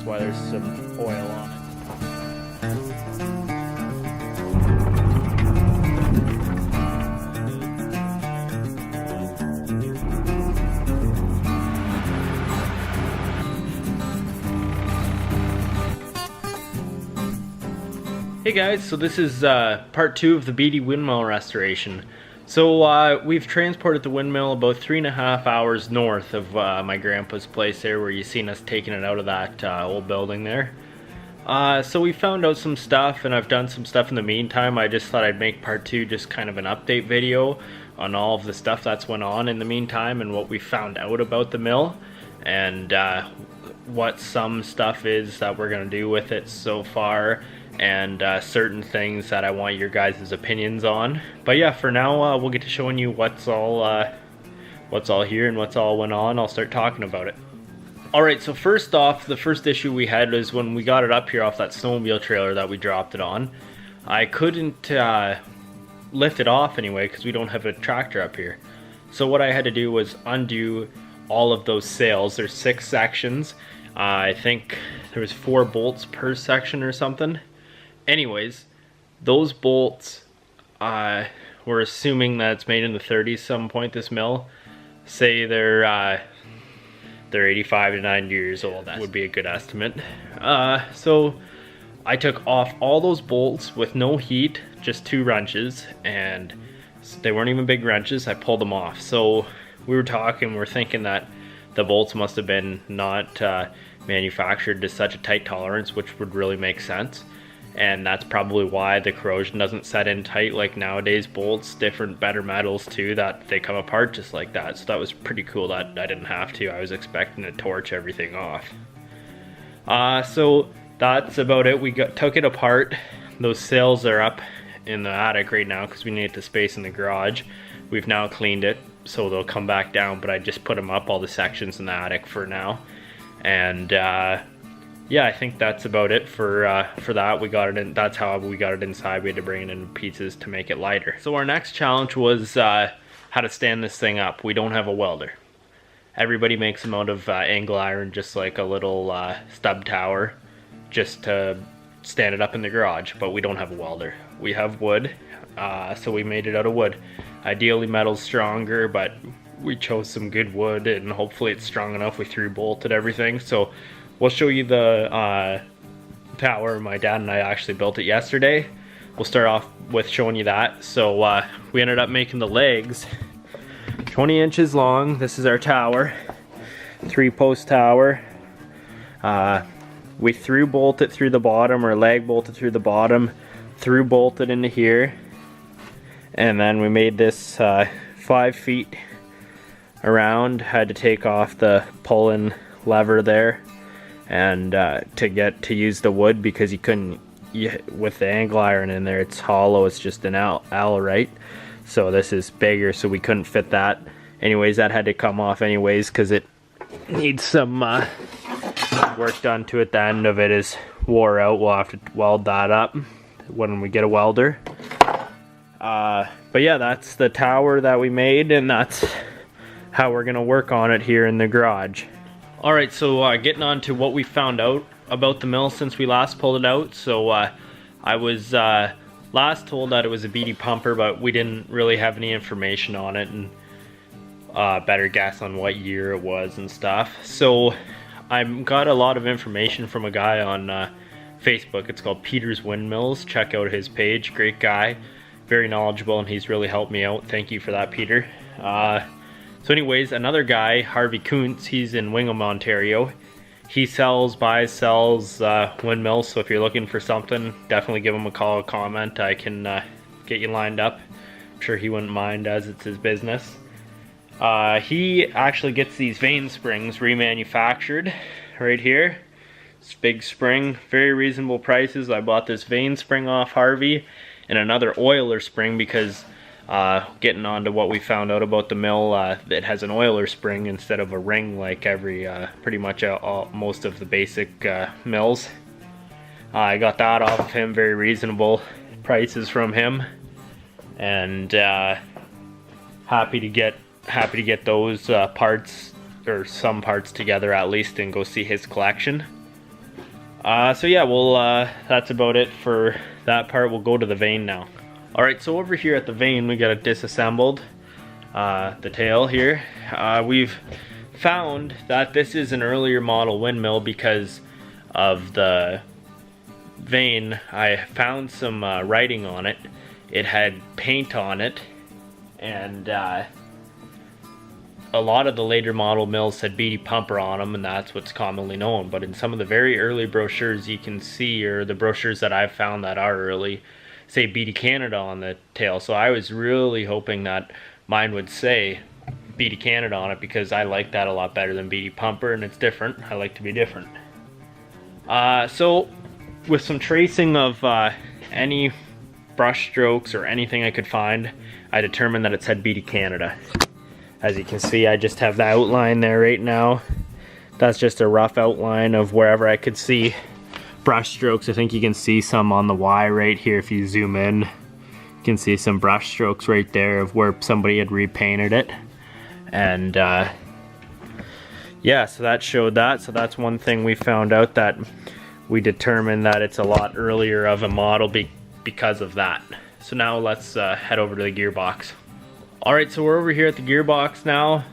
That's why there's some oil on it. Hey guys, so this is part 2 of the Beatty Windmill Restoration. So we've transported the windmill about 3.5 hours north of my grandpa's place there, where you've seen us taking it out of that old building there. So we found out some stuff, and I've done some stuff in the meantime. I just thought I'd make part 2 just kind of an update video on all of the stuff that's went on in the meantime and what we found out about the mill, and what some stuff is that we're going to do with it so far, and certain things that I want your guys' opinions on. But yeah, for now we'll get to showing you what's all here and what's all went on. I'll start talking about it. Alright, so first off, the first issue we had was when we got it up here off that snowmobile trailer that we dropped it on. I couldn't lift it off anyway because we don't have a tractor up here. So what I had to do was undo all of those sails. There's 6 sections. I think there was 4 bolts per section or something. Anyways, those bolts, we're assuming that it's made in the 30s some point, this mill. Say they're 85 to 90 years old. That would be a good estimate. So I took off all those bolts with no heat, just 2 wrenches, and they weren't even big wrenches. I pulled them off. So we're thinking that the bolts must have been not manufactured to such a tight tolerance, which would really make sense. And that's probably why the corrosion doesn't set in tight like nowadays bolts. Different, better metals too, that they come apart just like that. So that was pretty cool that I didn't have to. I was expecting to torch everything off. So that's about it. We took it apart. Those sails are up in the attic right now because we needed the space in the garage. We've now cleaned it, so they'll come back down, but I just put them up, all the sections in the attic for now. And yeah, I think that's about it for that. We got it in. That's how we got it inside. We had to bring it in pieces to make it lighter. So our next challenge was how to stand this thing up. We don't have a welder. Everybody makes them out of angle iron, just like a little stub tower, just to stand it up in the garage. But we don't have a welder. We have wood, so we made it out of wood. Ideally, metal's stronger, but we chose some good wood, and hopefully it's strong enough. We through-bolted everything, so we'll show you the tower. My dad and I actually built it yesterday. We'll start off with showing you that. So we ended up making the legs 20 inches long. This is our tower, 3-post tower. We through-bolted through the bottom, or leg bolted through the bottom, through-bolted into here, and then we made this 5 feet around. Had to take off the pull-in lever there, and to use the wood, because you couldn't, with the angle iron in there, it's hollow, it's just an allarite. So this is bigger, so we couldn't fit that. Anyways, that had to come off anyways because it needs some work done to it. The end of it is wore out. We'll have to weld that up when we get a welder. But yeah, that's the tower that we made, and that's how we're gonna work on it here in the garage. Alright, so getting on to what we found out about the mill since we last pulled it out. So I was last told that it was a Beatty pumper, but we didn't really have any information on it, and better guess on what year it was and stuff. So I got a lot of information from a guy on Facebook. It's called Peter's Windmills. Check out his page. Great guy, very knowledgeable, and he's really helped me out. Thank you for that, Peter. So anyways, another guy, Harvey Kuntz, he's in Wingham, Ontario. He buys, sells windmills, so if you're looking for something, definitely give him a call, a comment. I can get you lined up. I'm sure he wouldn't mind, as it's his business. He actually gets these vane springs remanufactured right here. This big spring, very reasonable prices. I bought this vane spring off Harvey and another oiler spring because getting on to what we found out about the mill, it has an oiler spring instead of a ring like pretty much most of the basic mills. I got that off of him, very reasonable prices from him, and happy to get those parts, or some parts, together at least, and go see his collection. So yeah, well, that's about it for that part. We'll go to the vane now. Alright, so over here at the vane, we got it disassembled, the tail here. We've found that this is an earlier model windmill because of the vane. I found some writing on it. It had paint on it, and a lot of the later model mills said Beatty pumper on them, and that's what's commonly known. But in some of the very early brochures you can see, or the brochures that I've found that are early, say Beatty Canada on the tail. So I was really hoping that mine would say Beatty Canada on it, because I like that a lot better than Beatty pumper, and it's different. I like to be different. So with some tracing of any brush strokes or anything I could find, I determined that it said Beatty Canada. As you can see, I just have the outline there right now. That's just a rough outline of wherever I could see brush strokes. I think you can see some on the Y right here if you zoom in. You can see some brush strokes right there of where somebody had repainted it. And yeah, so that showed that. So that's one thing we found out, that we determined that it's a lot earlier of a model because of that. So now let's head over to the gearbox. Alright, so we're over here at the gearbox now.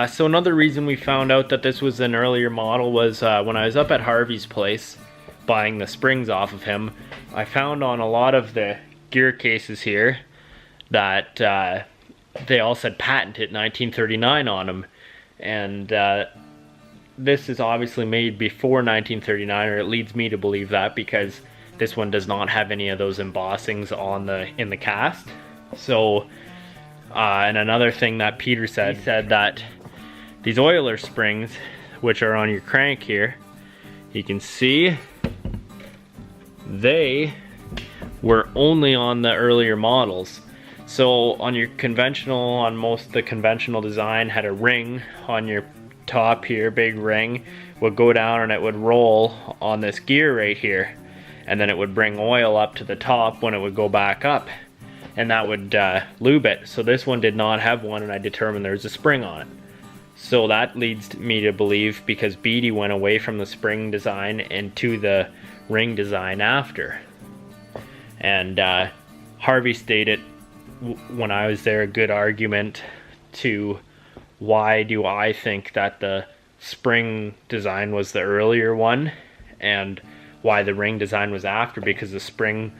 So another reason we found out that this was an earlier model was when I was up at Harvey's place buying the springs off of him, I found on a lot of the gear cases here that they all said patented 1939 on them. And this is obviously made before 1939, or it leads me to believe that, because this one does not have any of those embossings on in the cast. So and another thing that Peter said, he said that these oiler springs, which are on your crank here, you can see they were only on the earlier models. So on your conventional, on most of the conventional design, had a ring on your top here, big ring, would go down and it would roll on this gear right here, and then it would bring oil up to the top when it would go back up, and that would lube it. So this one did not have one, and I determined there's a spring on it. So that leads me to believe, because Beatty went away from the spring design into the ring design after. And Harvey stated when I was there a good argument to why do I think that the spring design was the earlier one and why the ring design was after, because the spring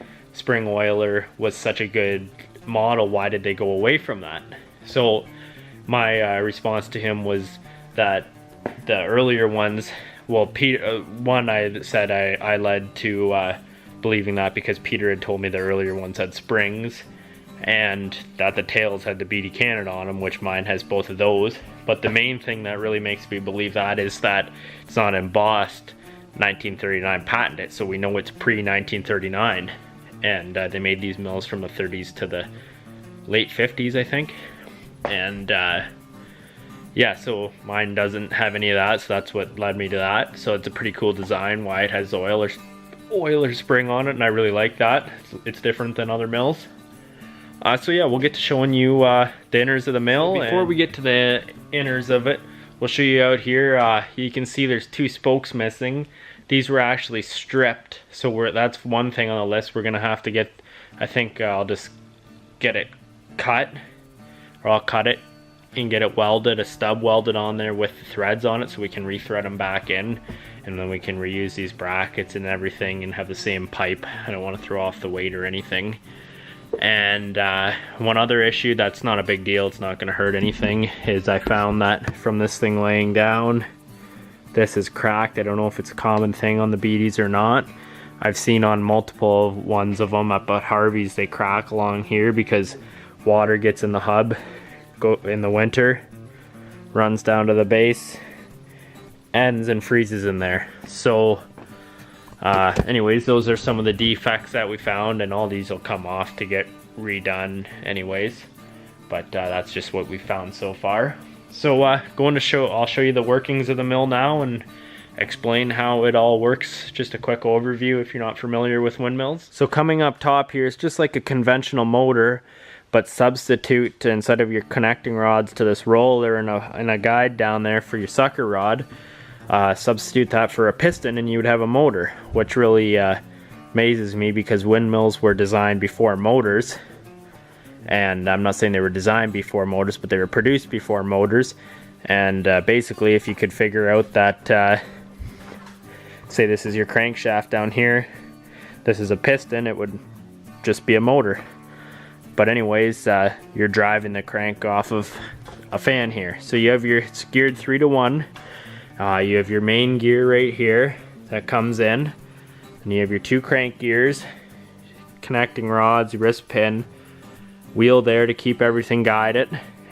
oiler was such a good model. Why did they go away from that? So my response to him was that the earlier ones, well, Peter, one, I said I led to believing that because Peter had told me the earlier ones had springs, and that the tails had the Beatty Canada on them, which mine has both of those. But the main thing that really makes me believe that is that it's not embossed 1939 patented, so we know it's pre-1939. And they made these mills from the 30s to the late 50s, I think. And yeah, so mine doesn't have any of that, so that's what led me to that. So it's a pretty cool design, why it has the oiler spring on it, and I really like that. It's different than other mills. So yeah, we'll get to showing you the inners of the mill. Before we get to the inners of it, we'll show you out here. You can see there's two spokes missing. These were actually stripped, so that's one thing on the list we're gonna have to get. I think I'll just get it cut, or I'll cut it and get it welded, a stub welded on there with the threads on it, so we can rethread them back in, and then we can reuse these brackets and everything and have the same pipe. I don't want to throw off the weight or anything. And one other issue that's not a big deal, it's not gonna hurt anything, is I found that from this thing laying down, this is cracked. I don't know if it's a common thing on the Beatties or not. I've seen on multiple ones of them up at Harvey's, they crack along here because water gets in the hub in the winter, runs down to the base, ends and freezes in there. So anyways, those are some of the defects that we found, and all these will come off to get redone anyways. But that's just what we found so far. So I'll show you the workings of the mill now and explain how it all works. Just a quick overview if you're not familiar with windmills. So coming up top here is just like a conventional motor, but substitute, instead of your connecting rods to this roller and a guide down there for your sucker rod, substitute that for a piston and you would have a motor, which really amazes me because windmills were designed before motors. And I'm not saying they were designed before motors, but they were produced before motors. And basically, if you could figure out that, say this is your crankshaft down here, this is a piston, it would just be a motor. But anyways, you're driving the crank off of a fan here. So you have your, it's geared 3-to-1. You have your main gear right here that comes in. And you have your 2 crank gears, connecting rods, wrist pin, wheel there to keep everything guided,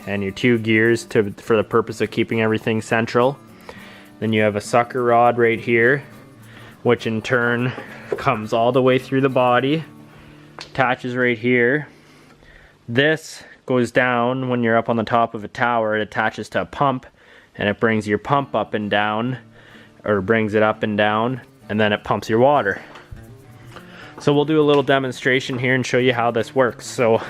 and your 2 gears for the purpose of keeping everything central. Then you have a sucker rod right here, which in turn comes all the way through the body, attaches right here. This goes down when you're up on the top of a tower. It attaches to a pump and it brings your pump up and down, or brings it up and down, and then it pumps your water. So we'll do a little demonstration here and show you how this works. So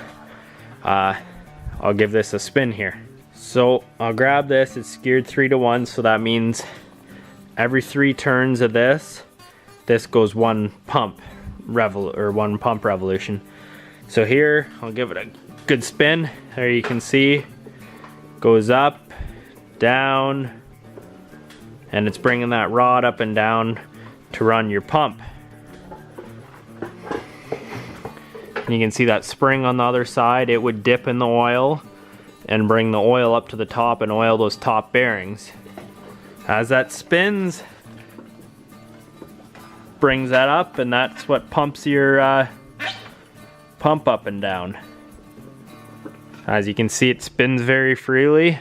I'll give this a spin here. So I'll grab this, it's geared 3-to-1, so that means every 3 turns of this goes 1 pump revolution. So here, I'll give it a good spin. There you can see, goes up, down, and it's bringing that rod up and down to run your pump. And you can see that spring on the other side, it would dip in the oil and bring the oil up to the top and oil those top bearings. As that spins, brings that up, and that's what pumps your pump up and down. As you can see, it spins very freely.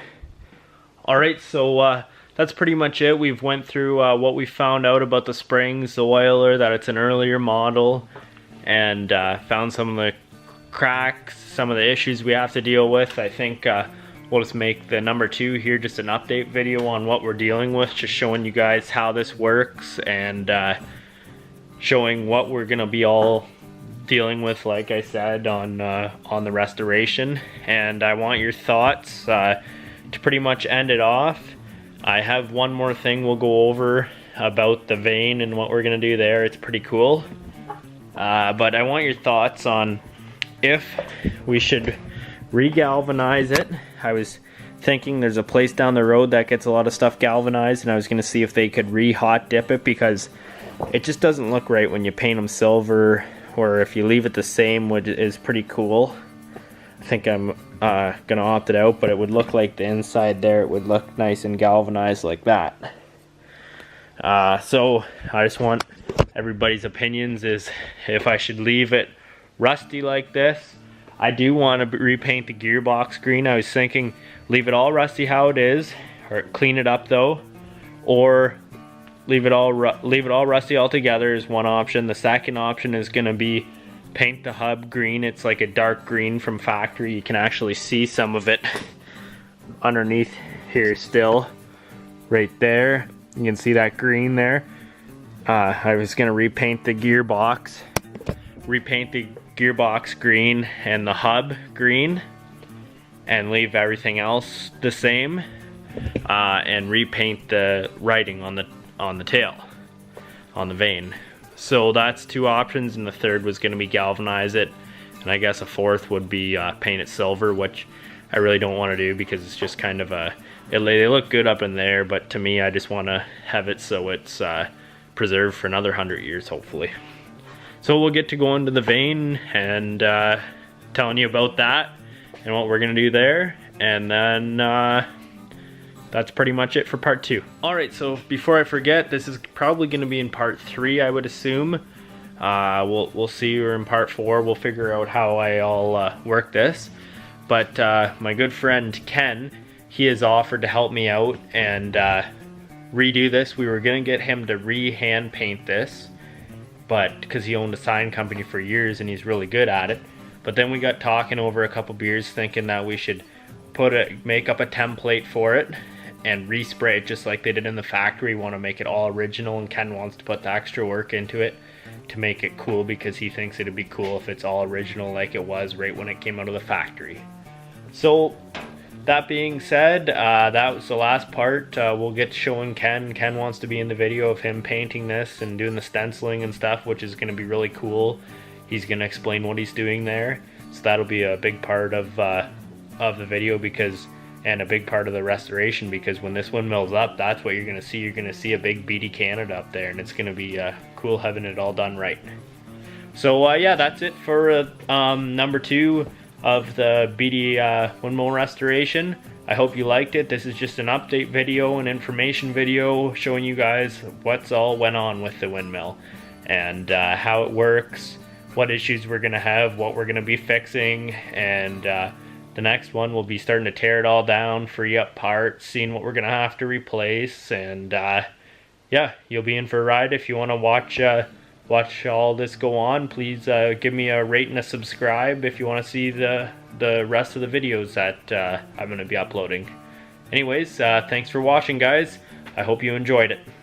Alright, so that's pretty much it. We've went through what we found out about the springs, the oiler, that it's an earlier model, and found some of the cracks, some of the issues we have to deal with. I think we'll just make the number 2 here just an update video on what we're dealing with, just showing you guys how this works and showing what we're gonna be all dealing with, like I said, on the restoration. And I want your thoughts to pretty much end it off. I have one more thing we'll go over about the vane and what we're gonna do there. It's pretty cool. But I want your thoughts on if we should re-galvanize it. I was thinking there's a place down the road that gets a lot of stuff galvanized, and I was going to see if they could re-hot dip it, because it just doesn't look right when you paint them silver, or if you leave it the same, which is pretty cool. I think I'm going to opt it out, but it would look like the inside there, it would look nice and galvanized like that. So I just want everybody's opinions is if I should leave it rusty like this. I do want to repaint the gearbox green. I was thinking leave it all rusty how it is, or clean it up though, or leave it all rusty altogether is one option. The second option is going to be paint the hub green. It's like a dark green from factory. You can actually see some of it underneath here still, right there. You can see that green there. I was going to repaint the gearbox green and the hub green, and leave everything else the same, and repaint the writing on the tail, on the vane. So that's 2 options, and the third was going to be galvanize it, and I guess a fourth would be paint it silver, which I really don't want to do because it's just kind of they look good up in there, but to me I just want to have it so it's preserved for another 100 years hopefully. So we'll get to go into the vane and telling you about that and what we're gonna do there, and then that's pretty much it for part 2. Alright, so before I forget, this is probably gonna be in part 3, I would assume. We'll see you in part 4. We'll figure out how I'll work this. But my good friend Ken, he has offered to help me out and redo this. We were gonna get him to hand paint this, but because he owned a sign company for years and he's really good at it. But then we got talking over a couple beers, thinking that we should make up a template for it and respray it just like they did in the factory. We want to make it all original, and Ken wants to put the extra work into it to make it cool, because he thinks it'd be cool if it's all original like it was right when it came out of the factory. So that being said, that was the last part. We'll get showing Ken. Ken wants to be in the video of him painting this and doing the stenciling and stuff, which is going to be really cool. He's going to explain what he's doing there. So that'll be a big part of the video, and a big part of the restoration, because when this windmill's up, that's what you're going to see. You're going to see a big Beatty Canada up there, and it's going to be cool having it all done right. So yeah, that's it for number 2 of the Beatty Windmill Restoration. I hope you liked it. This is just an update video, an information video showing you guys what's all went on with the windmill and how it works, what issues we're gonna have, what we're gonna be fixing, and the next one we'll be starting to tear it all down, free up parts, seeing what we're gonna have to replace, and yeah, you'll be in for a ride. If you want to watch all this go on, please give me a rate and a subscribe if you want to see the rest of the videos that I'm going to be uploading. Anyways, thanks for watching, guys. I hope you enjoyed it.